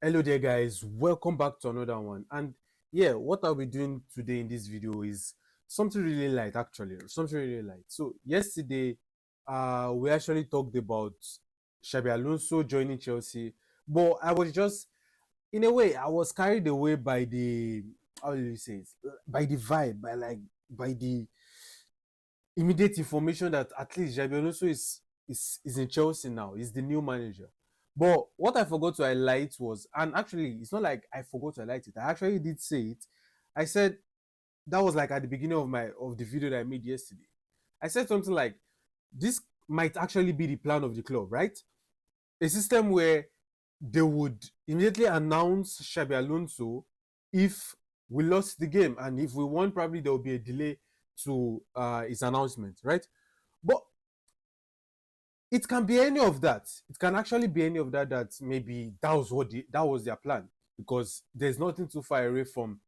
Hello there guys, welcome back to another one. And yeah, what I'll be doing today in this video is something really light, actually something really light. So yesterday we actually talked about Xabi Alonso joining Chelsea, but I was just, in a way, I was carried away by the, how do you say it, by the vibe, by the immediate information that at least Xabi Alonso is in Chelsea now. He's the new manager. But what I forgot to highlight was, and actually, it's not like I forgot to highlight it. I actually did say it. I said that was like at the beginning of the video that I made yesterday. I said something like, this might actually be the plan of the club, right? A system where they would immediately announce Xabi Alonso if we lost the game, and if we won, probably there will be a delay to his announcement, right? But it can be any of that. It can actually be any of that. That maybe that was their plan, because there's nothing too far away from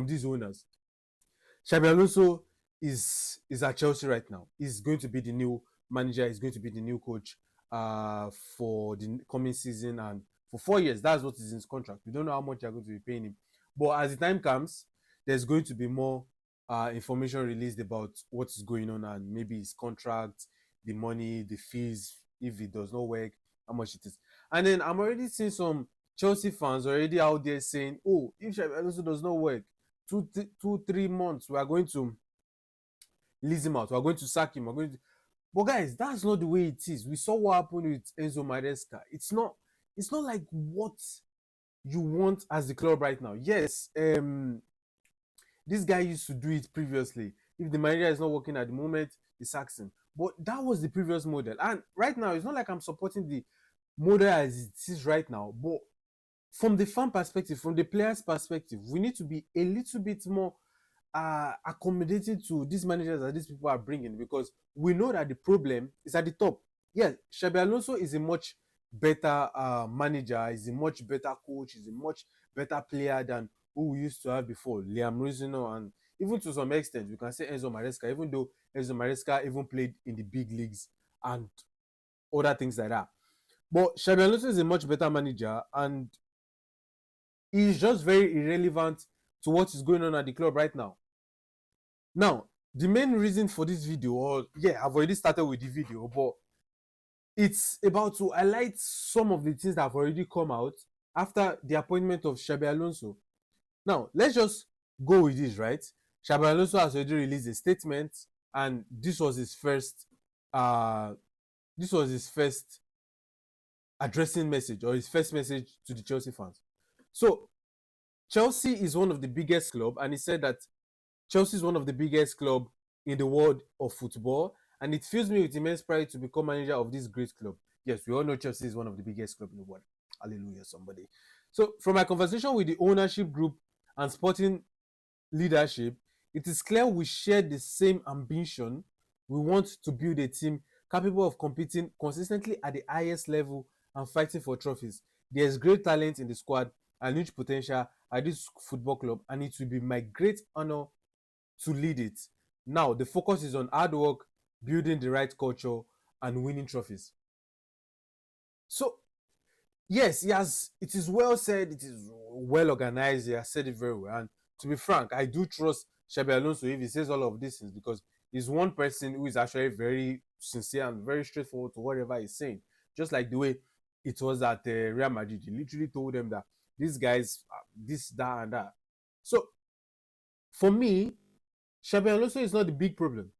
these owners. Xabi Alonso is at Chelsea right now. He's going to be the new manager. He's going to be the new coach for the coming season and for 4 years. That's what is in his contract. We don't know how much they're going to be paying him, but as the time comes, there's going to be more information released about what is going on and maybe his contract, the money, the fees, if it does not work, how much it is. And then I'm already seeing some Chelsea fans already out there saying, oh, if Xabi Alonso does not work, 3 months, we are going to lease him out, we are going to sack him, we're going to. But guys, that's not the way it is. We saw what happened with Enzo Maresca. It's not like what you want as the club right now. Yes, this guy used to do it previously. If the manager is not working at the moment, he sacks him. But that was the previous model. And right now, it's not like I'm supporting the model as it is right now. But from the fan perspective, from the players' perspective, we need to be a little bit more accommodating to these managers that these people are bringing, because we know that the problem is at the top. Yes, Xabi Alonso is a much better manager, is a much better coach, is a much better player than who we used to have before, Liam Rosino, and even to some extent, we can say Enzo Maresca, even though Enzo Maresca even played in the big leagues and other things like that. But Xabi Alonso is a much better manager, and he's just very irrelevant to what is going on at the club right now. Now, the main reason for this video, or yeah, I've already started with the video, but it's about to highlight some of the things that have already come out after the appointment of Xabi Alonso. Now, let's just go with this, right? Xabi Alonso has already released a statement, and this was his first addressing message, or his first message to the Chelsea fans. So, Chelsea is one of the biggest club, and he said that Chelsea is one of the biggest club in the world of football, and it fills me with immense pride to become manager of this great club. Yes, we all know Chelsea is one of the biggest club in the world. Hallelujah, somebody. So, from my conversation with the ownership group and sporting leadership, it is clear we share the same ambition. We want to build a team capable of competing consistently at the highest level and fighting for trophies. There is great talent in the squad and huge potential at this football club, and it will be my great honor to lead it. Now, the focus is on hard work, building the right culture, and winning trophies. So, yes, it is well said, it is well organized, he has said it very well. And to be frank, I do trust Xabi Alonso if he says all of these things, because he's one person who is actually very sincere and very straightforward to whatever he's saying. Just like the way it was at Real Madrid. He literally told them that these guys, this, that, and that. So, for me, Xabi Alonso is not the big problem.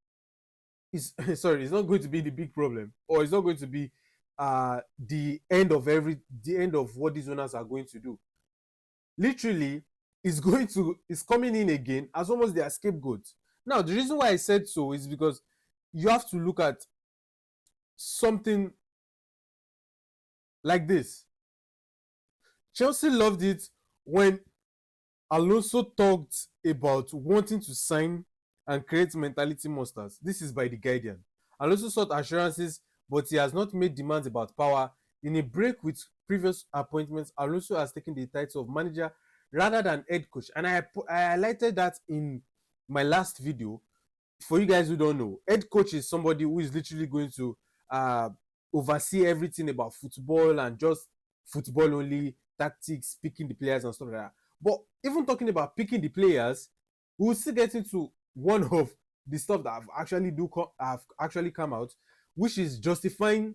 It's not going to be the big problem, or it's not going to be the end of what these owners are going to do. Literally, it's coming in again as almost their scapegoat. Now, the reason why I said so is because you have to look at something like this. Chelsea loved it when Alonso talked about wanting to sign and create mentality monsters. This is by The Guardian. Alonso sought assurances, but he has not made demands about power. In a break with previous appointments, Alonso has taken the title of manager rather than head coach. And I highlighted that in my last video. For you guys who don't know, head coach is somebody who is literally going to oversee everything about football and just football only, tactics, picking the players and stuff like that. But even talking about picking the players, we'll still get into one of the stuff that have actually come out, which is justifying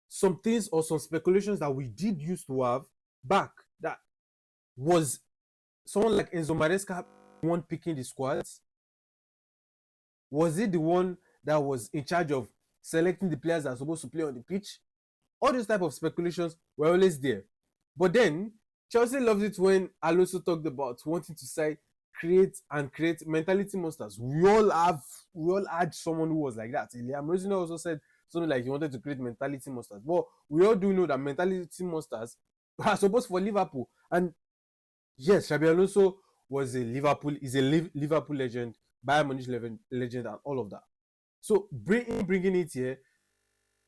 some things or some speculations that we did used to have back. That was someone like Enzo Maresca one picking the squads? Was it the one that was in charge of selecting the players that are supposed to play on the pitch? All these type of speculations were always there. But then Chelsea loved it when Alonso talked about wanting to say create mentality monsters. We all had someone who was like that. Liam Rosino also said something like he wanted to create mentality monsters. But we all do know that mentality monsters are supposed for Liverpool. And yes, Xabi Alonso is a Liverpool legend, Bayern Munich legend, and all of that. So bringing it here,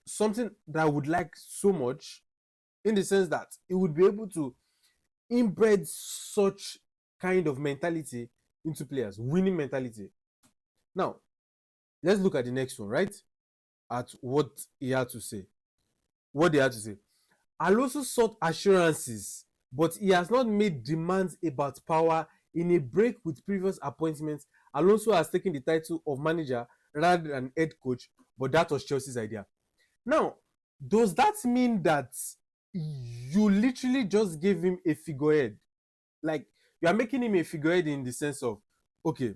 something that I would like so much, in the sense that it would be able to inbred such kind of mentality into players, winning mentality. Now, let's look at the next one, right? At what he had to say. What they had to say. Alonso sought assurances, but he has not made demands about power. In a break with previous appointments, Alonso has taken the title of manager rather than head coach, but that was Chelsea's idea. Now, does that mean that you literally just gave him a figurehead? Like, you are making him a figurehead in the sense of, okay,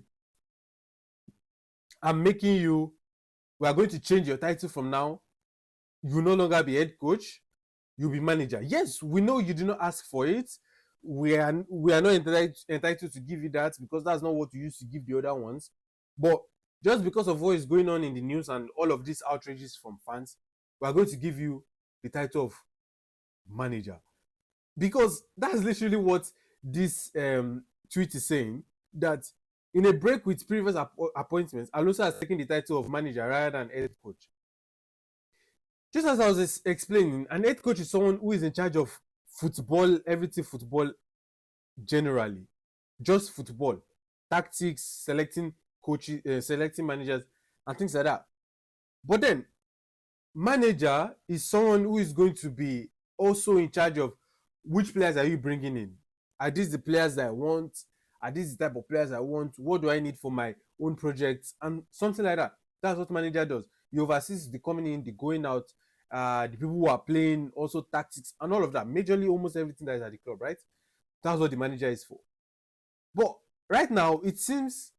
we are going to change your title from now. You no longer be head coach, you'll be manager. Yes, we know you did not ask for it. We are not entitled to give you that, because that's not what you used to give the other ones. But just because of what is going on in the news and all of these outrages from fans, we are going to give you the title of manager. Because that's literally what this tweet is saying, that in a break with previous appointments, Alonso has taken the title of manager rather than head coach. Just as I was explaining, an head coach is someone who is in charge of football, everything football generally. Just football. Tactics, selecting coaches, selecting managers, and things like that. But then, manager is someone who is going to be also in charge of which players are you bringing in. Are these the players that I want? Are these the type of players I want? What do I need for my own projects? And something like that. That's what manager does. He oversees the coming in, the going out, the people who are playing, also tactics and all of that. Majorly almost everything that is at the club, right? That's what the manager is for. But right now, it seems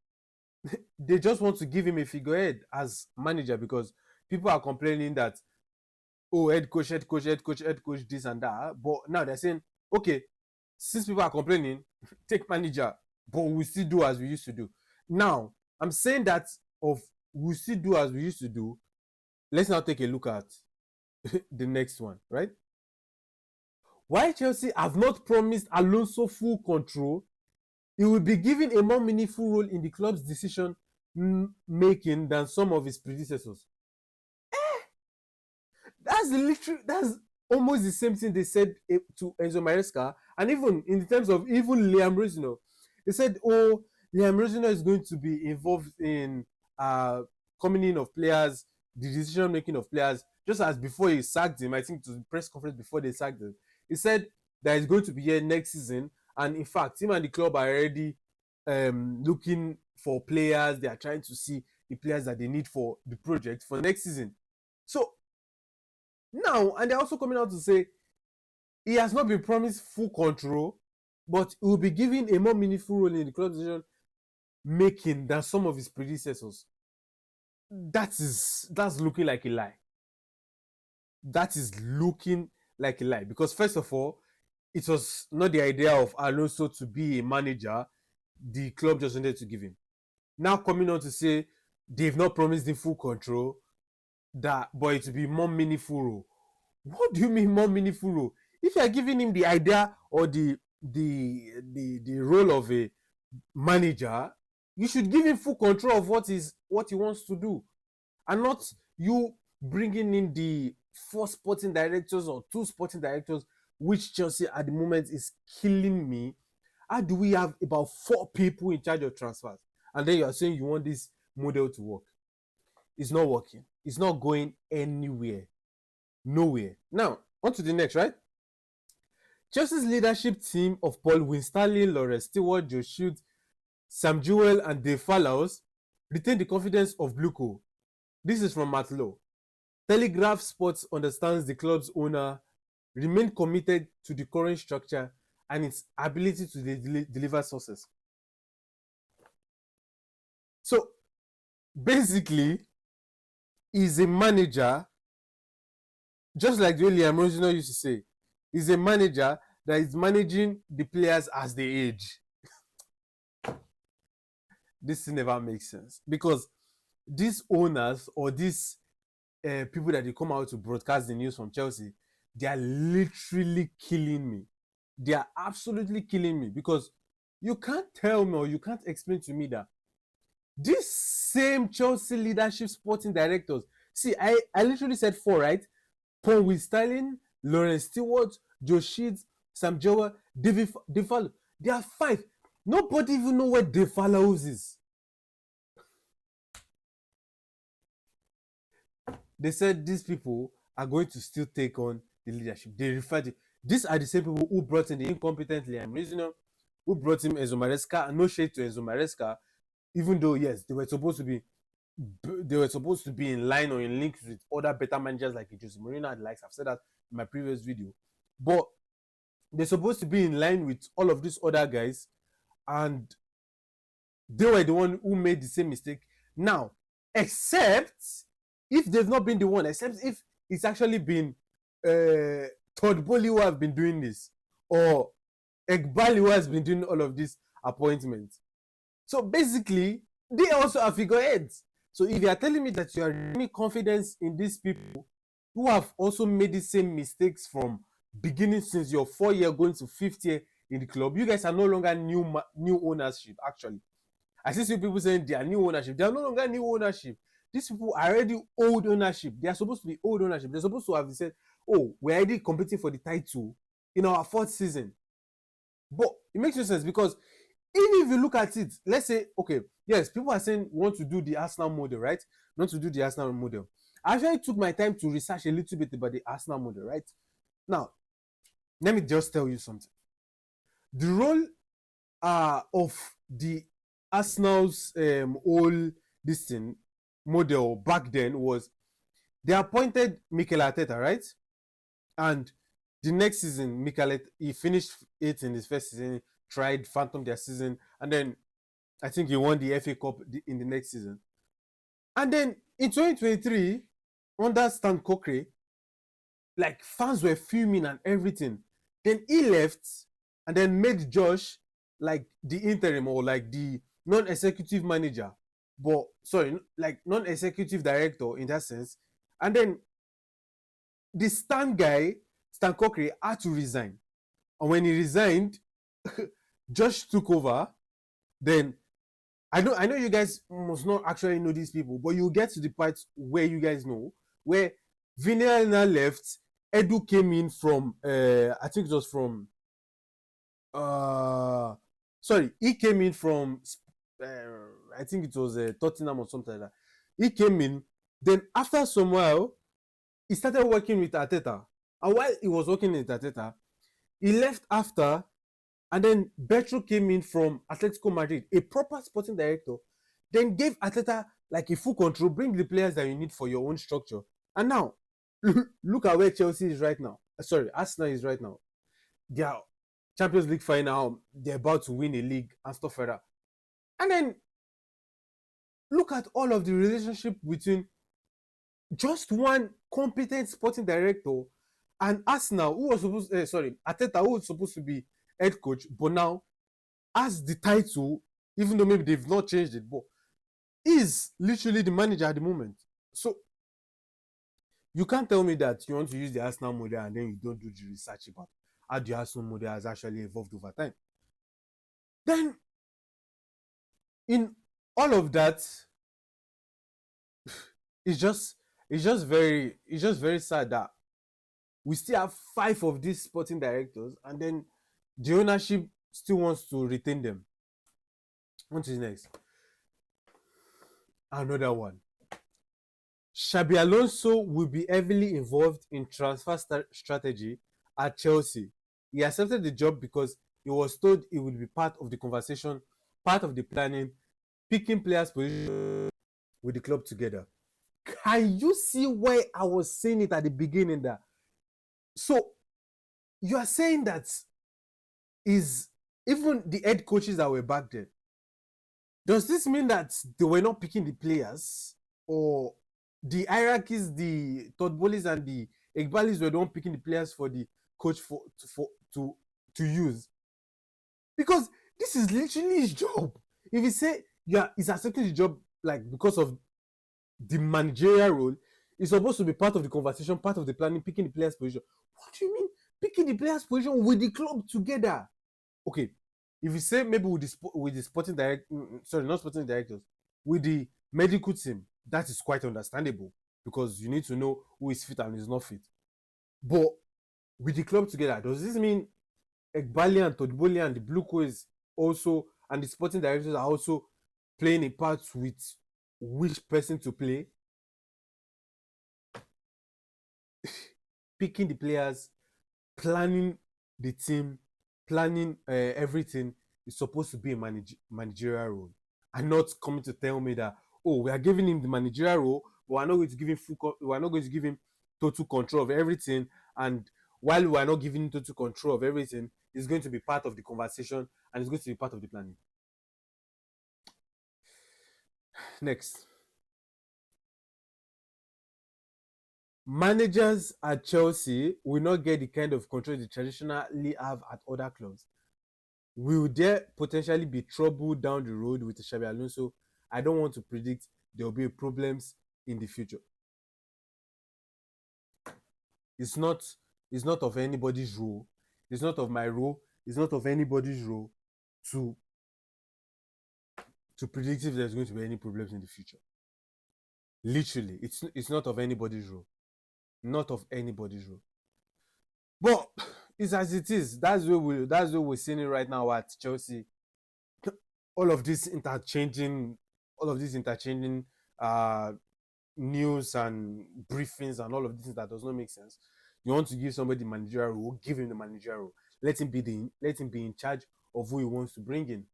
they just want to give him a figurehead as manager, because people are complaining that, oh, head coach, this and that. But now they're saying, okay, since people are complaining, take manager, but we still do as we used to do. Now, I'm saying that of we still do as we used to do. Let's now take a look at the next one, right? Why Chelsea have not promised Alonso full control, he will be given a more meaningful role in the club's decision making than some of his predecessors. That's almost the same thing they said to Enzo Maresca, and even in terms of even Liam Rosino, they said, oh, Liam Rosino is going to be involved in coming in of players, the decision making of players, just as before he sacked him. I think it was the press conference before they sacked him. He said that he's going to be here next season, and in fact, him and the club are already looking for players. They are trying to see the players that they need for the project for next season. So now, and they're also coming out to say he has not been promised full control, but he will be given a more meaningful role in the club decision making than some of his predecessors. That's looking like a lie. That is looking like a lie, because first of all, it was not the idea of Alonso to be a manager. The club just wanted to give him. Now coming on to say they've not promised him full control, that but it will be more meaningful role. What do you mean more meaningful role? If you are giving him the idea or the role of a manager, you should give him full control of what he wants to do, and not you bringing in the 4 sporting directors or 2 sporting directors, which Chelsea at the moment is killing me. How do we have about 4 people in charge of transfers, and then you are saying you want this model to work? It's not working. It's not going anywhere. Nowhere. Now, on to the next, right? Chelsea's leadership team of Paul Winstanley, Lawrence Stewart, Joe Shields, Sam Jewell, and Dave Fallows retained the confidence of Bluco. This is from Matt Lowe. Telegraph Sports understands the club's owner remained committed to the current structure and its ability to deliver success. So basically, he's a manager, just like the way Liam Rosino used to say, he's a manager that is managing the players as they age. This never makes sense because these owners or these people that they come out to broadcast the news from Chelsea, they are literally killing me. They are absolutely killing me because you can't tell me or you can't explain to me that these same Chelsea leadership sporting directors, see, I literally said 4, right? Paul Winstanley, Lawrence Stewart, Joe Shields, Sam Jewell, Dave Fallows. They are 5. Nobody even know where Dave Fallows is. They said these people are going to still take on the leadership. They refer to these are the same people who brought in the incompetent Liam Rosino, who brought in Enzo Maresca. No shade to Enzo Maresca, even though yes, they were supposed to be in line or in link with other better managers like Jose Mourinho and likes. I've said that in my previous video, but they're supposed to be in line with all of these other guys, and they were the one who made the same mistake. Now, except if they've not been the one, except if it's actually been Todd Bowley who have been doing this, or Ekbali who has been doing all of these appointments. So basically, they also are figureheads. So if you are telling me that you are really confident in these people who have also made the same mistakes from beginning since your 4-year going to 5th year in the club, you guys are no longer new ownership. Actually, I see some people saying they are new ownership. They are no longer new ownership. These people are already old ownership. They are supposed to be old ownership. They're supposed to have said, oh, we're already competing for the title in our 4th season. But it makes no sense because even if you look at it, let's say, okay, yes, people are saying want to do the Arsenal model, right? Not to do the Arsenal model. I actually took my time to research a little bit about the Arsenal model, right? Now, let me just tell you something. The role of the Arsenal's whole this thing model back then was they appointed Mikel Arteta, right? And the next season, he finished 8th in his first season, tried phantom their season, and then I think he won the FA Cup in the next season. And then in 2023, under Stan Kroenke, like fans were fuming and everything. Then he left and then made Josh like the interim or like the non-executive manager, but sorry, like non-executive director in that sense. And then the Stan Kroenke had to resign. And when he resigned, Josh took over. Then I know you guys must not actually know these people, but you get to the part where you guys know where Vinelna left. Edu came in from I think it was from he came in from I think it was Tottenham or something like that. He came in, then after some while he started working with Arteta, and while he was working with Arteta, he left after, and then Bertrand came in from Atletico Madrid, a proper sporting director, then gave Arteta like a full control, bring the players that you need for your own structure. And now look at where Chelsea is right now. Sorry, Arsenal is right now. They are Champions League final. They're about to win a league and stuff like that. And then look at all of the relationship between just one competent sporting director and Arsenal, who was supposed Arteta, who was supposed to be head coach, but now has the title, even though maybe they've not changed it, but is literally the manager at the moment. So you can't tell me that you want to use the Arsenal model and then you don't do the research about how the Arsenal model has actually evolved over time. Then, in all of that, it's just very sad that we still have 5 of these sporting directors, and then the ownership still wants to retain them. On to the next. Another one. XABI Alonso will be heavily involved in transfer strategy at Chelsea. He accepted the job because he was told he would be part of the conversation, part of the planning, picking players position with the club together. Can you see why I was saying it at the beginning that so you are saying that is even the head coaches that were back then, does this mean that they were not picking the players, or the hierarchies, the Todd and the Egbalis were the one picking the players for the coach to use? Because this is literally his job. If he say yeah, he's accepting the job like because of the managerial role, he's supposed to be part of the conversation, part of the planning, picking the players' position. What do you mean picking the players' position with the club together? Okay, if you say maybe with the sporting direct, sorry, not sporting directors, with the medical team, that is quite understandable because you need to know who is fit and is not fit. But with the club together, does this mean Egbali and Todboli and the Blue Coys also and the sporting directors are also playing a part with which person to play? Picking the players, planning the team, planning everything is supposed to be a managerial role, and not coming to tell me that we are giving him the managerial role, but we're not going to give him we're not going to give him total control of everything. And while we are not giving him total control of everything, he's going to be part of the conversation and he's going to be part of the planning. Next, managers at Chelsea will not get the kind of control they traditionally have at other clubs. Will there potentially be trouble down the road with XABI Alonso? I don't want to predict there will be problems in the future. It's not it's not of anybody's role. It's not of my role. It's not of anybody's role to predict if there's going to be any problems in the future. Literally, it's not of anybody's role. Not of anybody's role. But it's as it is. That's where we're seeing it right now at Chelsea. All of this interchanging uh news and briefings and all of these that does not make sense. You want to give somebody the managerial role, give him the managerial role. Let him be in charge of who he wants to bring in.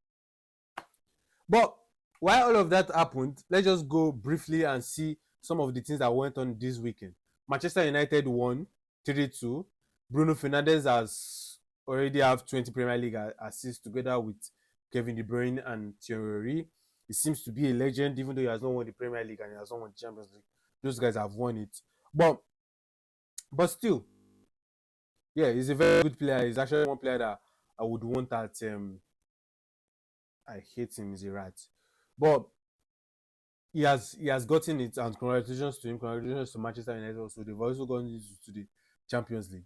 But while all of that happened, let's just go briefly and see some of the things that went on this weekend. Manchester United won 3-2. Bruno Fernandes has already have 20 Premier League assists together with Kevin De Bruyne and Thierry. He seems to be a legend, even though he has not won the Premier League and he has not won the Champions League. Those guys have won it. But still, yeah, he's a very good player. He's actually one player that I would want at I hate him, he's a rat. But he has gotten it, and congratulations to him. Congratulations to Manchester United also. They've also gone into the Champions League.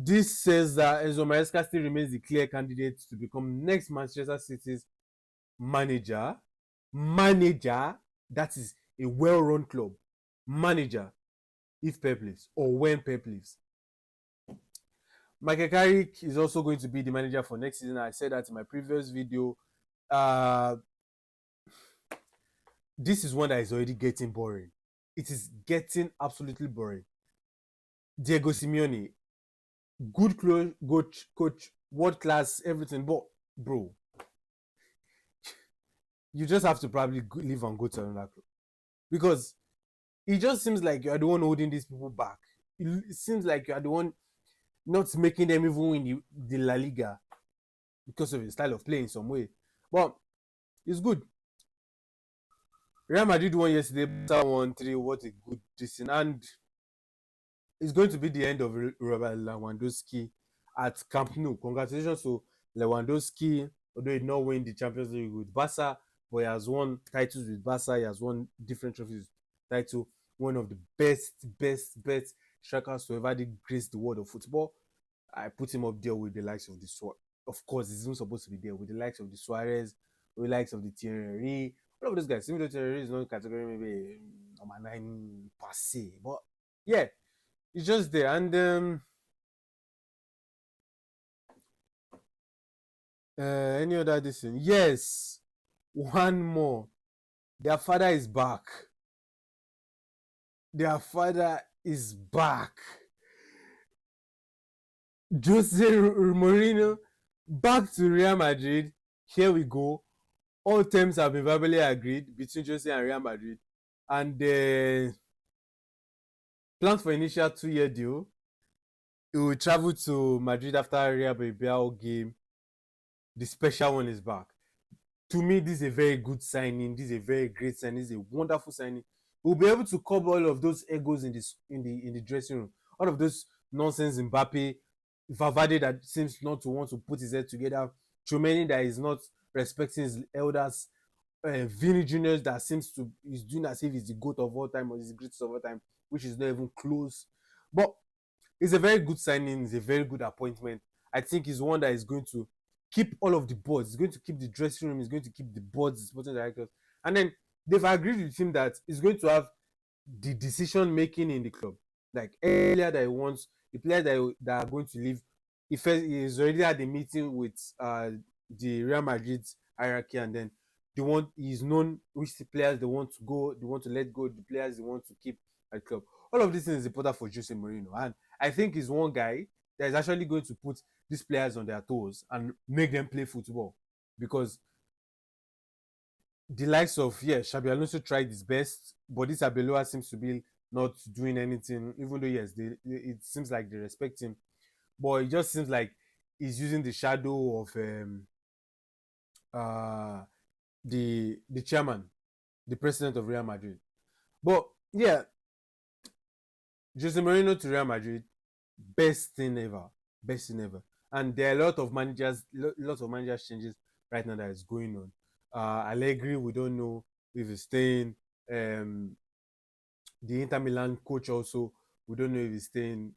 This says that Enzo Maresca still remains the clear candidate to become next Manchester City's manager. That is a well-run club. Manager, if Pep leaves or when Pep leaves. Michael Carrick is also going to be the manager for next season. I said that in my previous video. This is one that is already getting boring. It is getting absolutely boring. Diego Simeone, good coach, world class, everything, but bro, you just have to probably leave and go to another club, because it just seems like you are the one holding these people back. It seems like you are the one not making them even win the La Liga because of your style of play in some way. But it's good. Real Madrid won yesterday, Barca won 3. What a good season. And it's going to be the end of Robert Lewandowski at Camp Nou. Congratulations to Lewandowski, although he did not win the Champions League with Barca, but he has won titles with Barca. He has won different trophies title. One of the best strikers to ever grace the world of football. I put him up there with the likes of the Suarez. Of course, he's even supposed to be there with the likes of the Suarez, with the likes of the Thierry. All of those guys. Even though Thierry is not category maybe number 9 per se, but yeah, it's just there. And any other this thing? Yes, one more. Their father is back. Their father is back. Jose Mourinho back to Real Madrid. Here we go. All terms have been verbally agreed between Jose and Real Madrid, and planned for initial 2-year deal. He will travel to Madrid after Real Madrid game. The special one is back. To me, this is a very good signing. This is a very great signing. This is a wonderful signing. We'll be able to cover all of those egos in the dressing room. All of those nonsense Mbappe, Valverde that seems not to want to put his head together, Chouameni that is not respecting his elders, Vini Junior that seems to is doing as if he's the goat of all time or he's the greatest of all time, which is not even close. But it's a very good signing. It's a very good appointment. I think it's one that is going to keep all of the boards. It's going to keep the dressing room. It's going to keep the boards, the sporting directors. And then they've agreed with him that he's going to have the decision making in the club. Like earlier that he wants, the players that are going to leave, he's already had a meeting with the Real Madrid hierarchy, and then he's known which players they want to go, they want to let go, the players they want to keep at the club. All of this things is important for Jose Mourinho, and I think he's one guy that is actually going to put these players on their toes and make them play football, because the likes of Xabi Alonso tried his best, but this Abeloa seems to be not doing anything. Even though yes, it seems like they respect him, but it just seems like he's using the shadow of uh, the chairman, the president of Real Madrid. But yeah, Jose Mourinho to Real Madrid, best thing ever, best thing ever. And there are a lot of managers changes right now that is going on. Allegri, we don't know if he's staying. The Inter Milan coach also, we don't know if he's staying.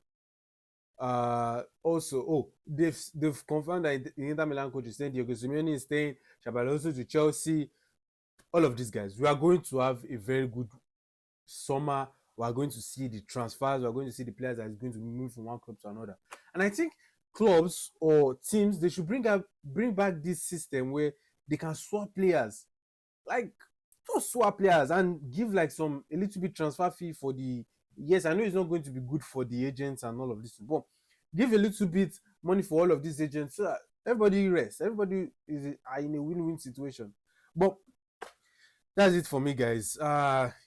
They've confirmed that the Inter Milan coach is staying. Diego Simeone is staying. Xabi Alonso to Chelsea. All of these guys, we are going to have a very good summer. We are going to see the transfers. We are going to see the players that is going to move from one club to another. And I think clubs or teams, they should bring back this system where they can swap players, like just swap players and give like a little bit transfer fee for the. Yes, I know it's not going to be good for the agents and all of this, but give a little bit money for all of these agents so that everybody rests. Everybody is in a win-win situation. But that's it for me, guys.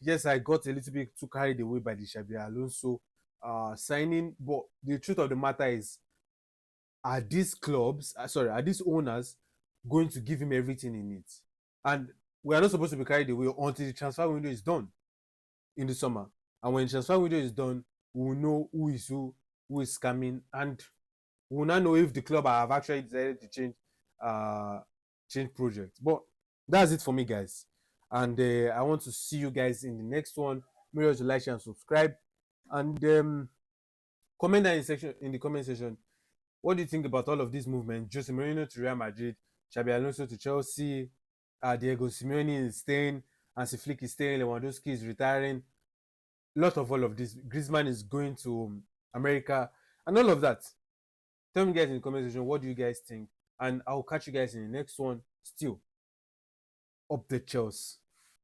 Yes, I got a little bit too carried away by the Xabi Alonso signing, but the truth of the matter is, are these owners going to give him everything he needs? And we are not supposed to be carried away until the transfer window is done in the summer. And when the transfer window is done, we will know who is coming, and we will not know if the club have actually decided to change project. But that's it for me, guys. And I want to see you guys in the next one. Make sure to like, share, and subscribe. And comment in the comment section. What do you think about all of this movement? Jose Mourinho to Real Madrid, Xabi Alonso to Chelsea, Diego Simeone is staying, Hansi Flick is staying, Lewandowski is retiring. A lot of all of this. Griezmann is going to America, and all of that. Tell me guys in the comment section, what do you guys think? And I'll catch you guys in the next one. Still, up the Chelsea.